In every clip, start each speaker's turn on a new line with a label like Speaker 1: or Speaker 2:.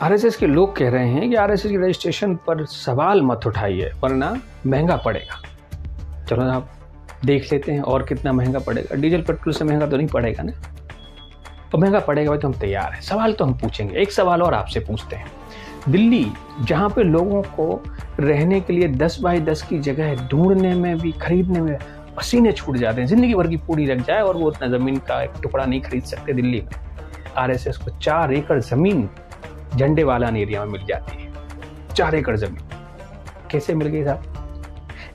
Speaker 1: RSS के लोग कह रहे हैं कि आरएसएस के रजिस्ट्रेशन पर सवाल मत उठाइए वरना महंगा पड़ेगा। चलो आप देख लेते हैं और कितना महंगा पड़ेगा। डीजल पेट्रोल से महंगा तो नहीं पड़ेगा ना, और महंगा पड़ेगा भाई तो हम तैयार हैं। सवाल तो हम पूछेंगे। एक सवाल और आपसे पूछते हैं, दिल्ली जहाँ पे लोगों को रहने के लिए 10 बाई 10 की जगह ढूंढने में भी खरीदने में पसीने छूट जाते हैं, जिंदगी भर की पूरी लग जाए और वो उतना ज़मीन का एक टुकड़ा नहीं खरीद सकते। दिल्ली में आरएसएस को 4 एकड़ ज़मीन झंडे वाला एरिया में मिल जाती है। 4 एकड़ ज़मीन कैसे मिल गई साहब?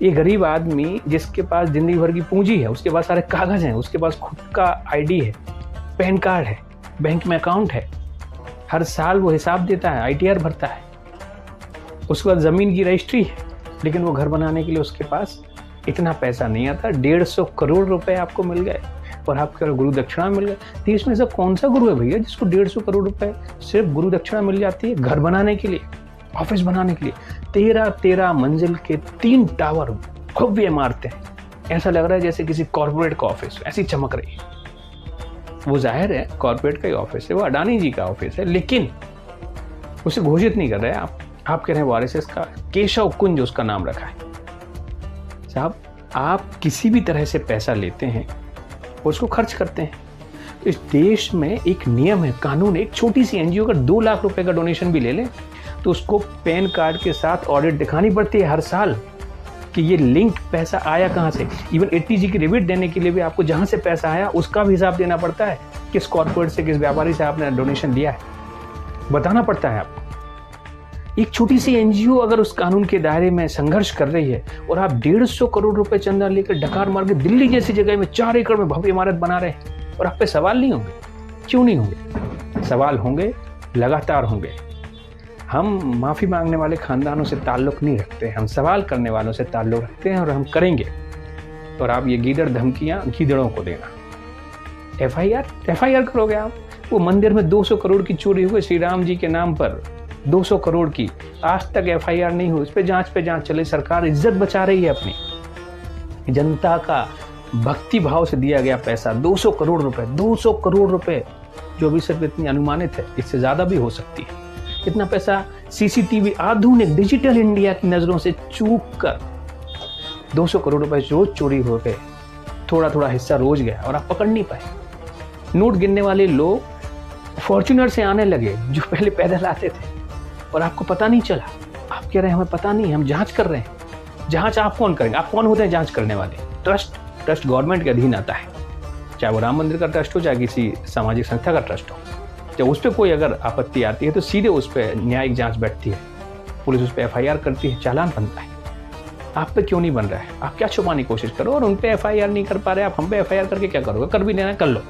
Speaker 1: ये गरीब आदमी जिसके पास जिंदगी भर की पूंजी है, उसके पास सारे कागज़ हैं, उसके पास खुद का आईडी है, पैन कार्ड है, बैंक में अकाउंट है, हर साल वो हिसाब देता है, आईटीआर भरता है, उसके बाद ज़मीन की रजिस्ट्री है, लेकिन वो घर बनाने के लिए उसके पास इतना पैसा नहीं आता। 150 करोड़ रुपए आपको मिल गए और आपको गुरु दक्षिणा मिल गए। देश में ऐसा कौन सा गुरु है भैया जिसको 150 करोड़ रुपए सिर्फ गुरु दक्षिणा मिल जाती है घर बनाने के लिए, ऑफिस बनाने के लिए? 13 मंजिल के 3 टावर, भव्य इमारतें, ऐसा लग रहा है जैसे किसी कॉर्पोरेट का ऑफिस, ऐसी चमक रही है। वो जाहिर है कॉर्पोरेट का ही ऑफिस है, वो अडानी जी का ऑफिस है, लेकिन उसे घोषित नहीं कर रहे हैं आप कह रहे हैं वो आरएसएस का केशव कुंज उसका नाम रखा है। साहब आप किसी भी तरह से पैसा लेते हैं उसको खर्च करते हैं। इस देश में एक नियम है, कानून है। एक छोटी सी एनजीओ अगर 2 लाख रुपए का डोनेशन भी ले ले तो उसको पैन कार्ड के साथ ऑडिट दिखानी पड़ती है हर साल कि ये लिंक पैसा आया कहाँ से। इवन एटीजी की रिबिट देने के लिए भी आपको जहाँ से पैसा आया उसका भी हिसाब देना पड़ता है, किस कॉर्पोरेट से, किस व्यापारी से आपने डोनेशन लिया है, बताना पड़ता है आपको। एक छोटी सी एनजीओ अगर उस कानून के दायरे में संघर्ष कर रही है और आप 150 करोड़ रुपए चंदा लेकर डकार मार के दिल्ली जैसी जगह में 4 एकड़ में भव्य इमारत बना रहे हैं और आप पे सवाल नहीं होंगे? क्यों नहीं होंगे? सवाल होंगे, लगातार होंगे। हम माफ़ी मांगने वाले खानदानों से ताल्लुक़ नहीं रखते, हम सवाल करने वालों से ताल्लुक़ रखते हैं और हम करेंगे। और आप ये गीदड़ धमकियाँ गीदड़ों को देना। एफआईआर करोगे आप? वो मंदिर में 200 करोड़ की चोरी हुई श्री राम जी के नाम पर, 200 करोड़ की, आज तक एफआईआर नहीं हुई। इस पे जांच चले। सरकार इज्जत बचा रही है अपनी। जनता का भक्ति भाव से दिया गया पैसा 200 करोड़ रुपए, 200 करोड़ रुपए जो भी सिर्फ इतनी अनुमानित है, इससे ज़्यादा भी हो सकती है। इतना पैसा सीसीटीवी, आधुनिक डिजिटल इंडिया की नज़रों से चूक कर 200 करोड़ रुपए रोज चोरी हो गए, थोड़ा थोड़ा हिस्सा रोज गया और आप पकड़ नहीं पाए। नोट गिनने वाले लोग फॉर्च्यूनर से आने लगे जो पहले पैदल आते थे और आपको पता नहीं चला। आप कह रहे हैं हमें पता नहीं, हम जांच कर रहे हैं। जांच आप कौन करेंगे? आप कौन होते हैं जांच करने वाले? ट्रस्ट गवर्नमेंट के अधीन आता है, चाहे वो राम मंदिर का ट्रस्ट हो, चाहे किसी सामाजिक संस्था का ट्रस्ट हो। जब उस पर कोई अगर आपत्ति आती है तो सीधे उस पर न्यायिक जांच बैठती है, पुलिस उस पर एफआईआर करती है, चालान बनता है। आप पे क्यों नहीं बन रहा है? आप क्या छुपाने की कोशिश करो और उन पे एफआईआर नहीं कर पा रहे, आप हम पे एफआईआर करके क्या करोगे? कर भी लेना, कर लो,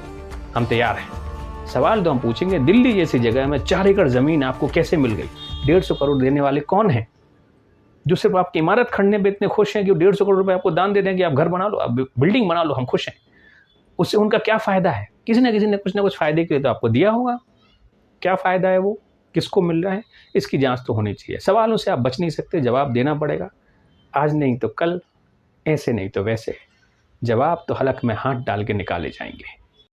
Speaker 1: हम तैयार हैं। सवाल तो हम पूछेंगे, दिल्ली जैसी जगह में 4 एकड़ ज़मीन आपको कैसे मिल गई? 150 करोड़ देने वाले कौन हैं जो सिर्फ आपकी इमारत खड़ने पे इतने खुश हैं कि 150 करोड़ रुपए आपको दान दे दें कि आप घर बना लो, आप बिल्डिंग बना लो, हम खुश हैं। उससे उनका क्या फ़ायदा है? किसी ने कुछ ना कुछ फ़ायदे के लिए तो आपको दिया होगा। क्या फ़ायदा है वो? किसको मिल रहा है? इसकी जांच तो होनी चाहिए। सवालों से आप बच नहीं सकते, जवाब देना पड़ेगा। आज नहीं तो कल, ऐसे नहीं तो वैसे। जवाब तो हलक में हाथ डाल के निकाले जाएंगे।